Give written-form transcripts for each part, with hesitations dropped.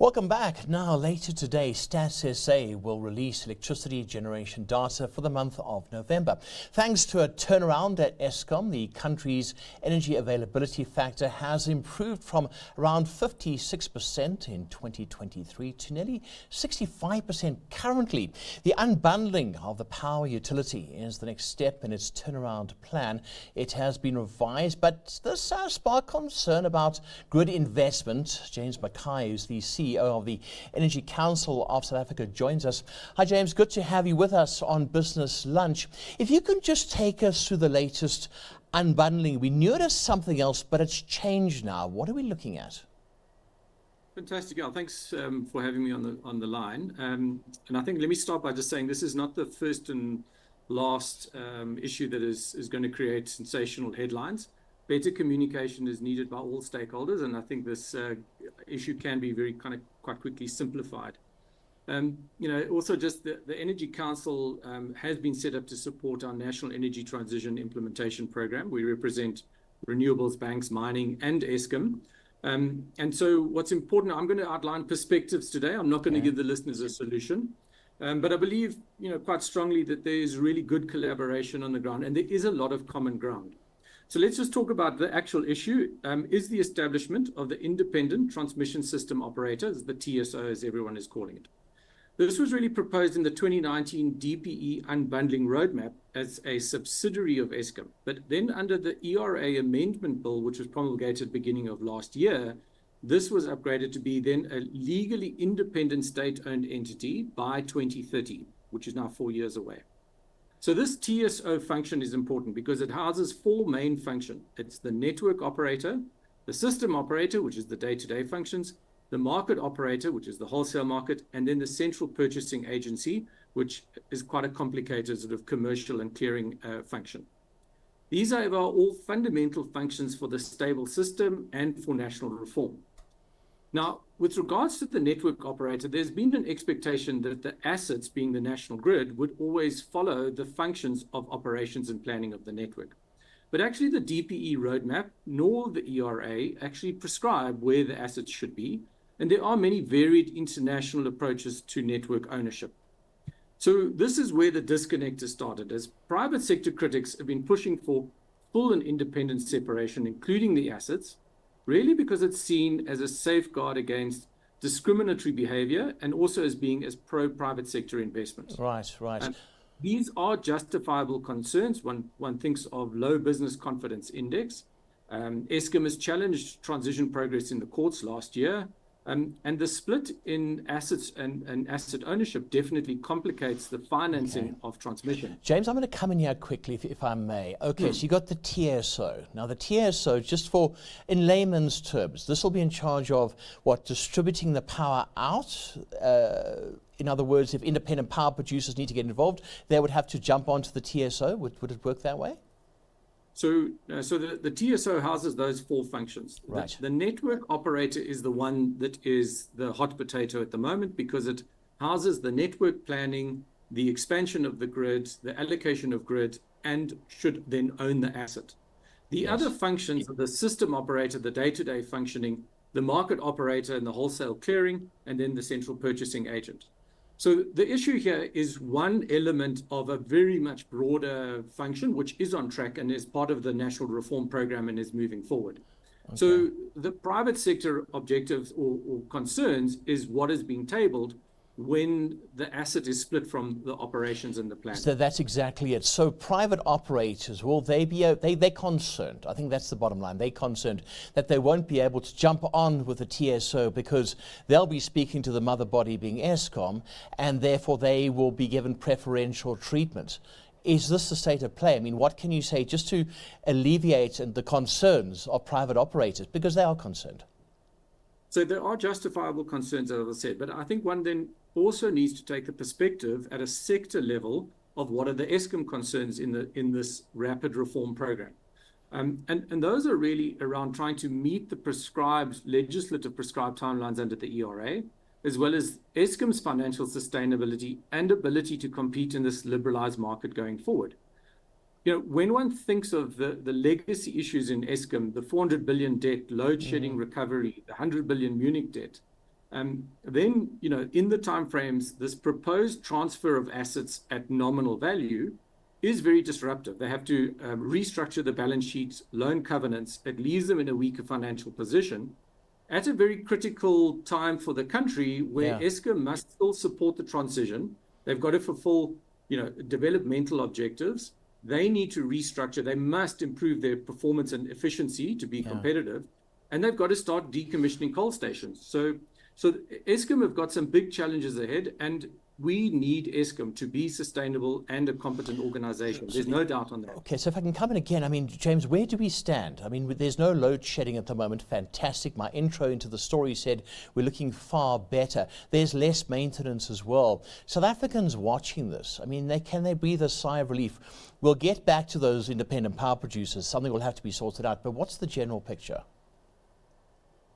Welcome back. Now, later today, Stats SA will release electricity generation data for the month of November. Thanks to a turnaround at Eskom, the country's energy availability factor has improved from around 56% in 2023 to nearly 65% currently. The unbundling of the power utility is the next step in its turnaround plan. It has been revised, but this has sparked concern about grid investment. James Mackay, who's the CEO of the Energy Council of South Africa, joins us. Hi James, good to have you with us on Business Lunch. If you can just take us through the latest unbundling. We knew it as something else, but it's changed now. What are we looking at? Fantastic. Yeah, thanks for having me on the line. And I think let me start by just saying this is not the first and last issue that is going to create sensational headlines. Better communication is needed by all stakeholders, and I think this issue can be quite quickly simplified. Also just the Energy Council has been set up to support our National Energy Transition Implementation Program. We represent renewables, banks, mining, and Eskom. And so what's important, I'm going to outline perspectives today. I'm not going to give the listeners a solution. But I believe, quite strongly that there is really good collaboration on the ground, and there is a lot of common ground. So let's just talk about the actual issue, is the establishment of the Independent Transmission System Operator, the TSO as everyone is calling it. This was really proposed in the 2019 DPE Unbundling Roadmap as a subsidiary of Eskom. But then under the ERA Amendment Bill, which was promulgated beginning of last year, this was upgraded to be then a legally independent state-owned entity by 2030, which is now 4 years away. So this TSO function is important because it houses four main functions. It's the network operator, the system operator, which is the day-to-day functions, the market operator, which is the wholesale market, and then the central purchasing agency, which is quite a complicated sort of commercial and clearing function. These are all fundamental functions for the stable system and for national reform. Now, with regards to the network operator, there's been an expectation that the assets, being the national grid, would always follow the functions of operations and planning of the network. But actually the DPE roadmap nor the ERA actually prescribe where the assets should be, and there are many varied international approaches to network ownership. So this is where the disconnect has started, as private sector critics have been pushing for full and independent separation, including the assets, really because it's seen as a safeguard against discriminatory behavior and also as being as pro-private sector investment. Right. These are justifiable concerns. One thinks of low business confidence index. Eskom has challenged transition progress in the courts last year. And the split in assets and asset ownership definitely complicates the financing of transmission. James, I'm going to come in here quickly, if I may. Okay, so you got the TSO. Now, the TSO, just in layman's terms, this will be in charge of distributing the power out. In other words, if independent power producers need to get involved, they would have to jump onto the TSO. Would it work that way? So the TSO houses those four functions. Right. The network operator is the one that is the hot potato at the moment because it houses the network planning, the expansion of the grid, the allocation of grid, and should then own the asset. The other functions are the system operator, the day-to-day functioning, the market operator and the wholesale clearing, and then the central purchasing agent. So the issue here is one element of a very much broader function, which is on track and is part of the national reform program and is moving forward. Okay. So the private sector objectives or concerns is what is being tabled when the asset is split from the operations and the plan. So that's exactly it. So private operators, will they be, they're concerned, I think that's the bottom line, they're concerned that they won't be able to jump on with the TSO because they'll be speaking to the mother body being Eskom, and therefore they will be given preferential treatment. Is this the state of play? I mean, what can you say just to alleviate the concerns of private operators, because they are concerned? So there are justifiable concerns, as I said, but I think one then also needs to take the perspective at a sector level of what are the Eskom concerns in this rapid reform program. And those are really around trying to meet the legislative prescribed timelines under the ERA, as well as Eskom's financial sustainability and ability to compete in this liberalized market going forward. When one thinks of the legacy issues in Eskom, the 400 billion debt, load shedding recovery, the 100 billion Munich debt, Then, in the timeframes, this proposed transfer of assets at nominal value is very disruptive. They have to restructure the balance sheets, loan covenants. It leaves them in a weaker financial position at a very critical time for the country where Eskom must still support the transition. They've got to fulfill, developmental objectives. They need to restructure. They must improve their performance and efficiency to be competitive. And they've got to start decommissioning coal stations. So Eskom have got some big challenges ahead, and we need Eskom to be sustainable and a competent organization. There's no doubt on that. Okay, so if I can come in again, I mean, James, where do we stand? I mean, there's no load shedding at the moment. Fantastic. My intro into the story said we're looking far better. There's less maintenance as well. South Africans watching this, I mean, can they breathe a sigh of relief? We'll get back to those independent power producers. Something will have to be sorted out. But what's the general picture?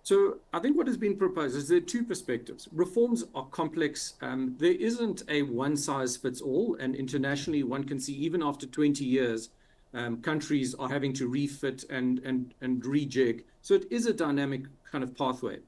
So I think what has been proposed is there are two perspectives. Reforms are complex. There isn't a one-size-fits-all, and internationally one can see even after 20 years, countries are having to refit and rejig. So it is a dynamic kind of pathway.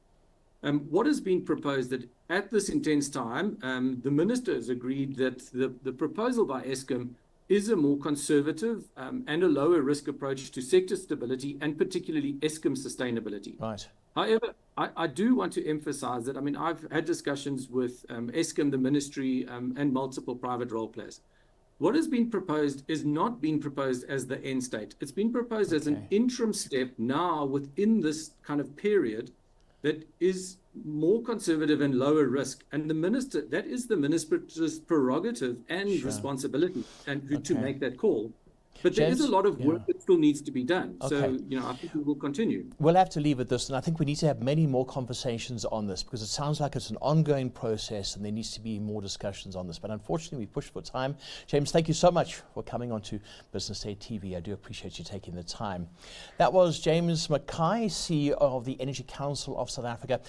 What has been proposed that at this intense time, the minister has agreed that the proposal by Eskom is a more conservative and a lower risk approach to sector stability and particularly Eskom sustainability. Right. However, I do want to emphasize that, I mean, I've had discussions with Eskom, the ministry, and multiple private role players. What has been proposed is not being proposed as the end state. It's been proposed as an interim step now within this kind of period that is more conservative and lower risk. And the minister, that is the minister's prerogative and responsibility and to make that call. But James, there is a lot of work that still needs to be done. So, I think we will continue. We'll have to leave at this, and I think we need to have many more conversations on this because it sounds like it's an ongoing process and there needs to be more discussions on this. But unfortunately, we pushed for time. James, thank you so much for coming on to Business Day TV. I do appreciate you taking the time. That was James Mackay, CEO of the Energy Council of South Africa.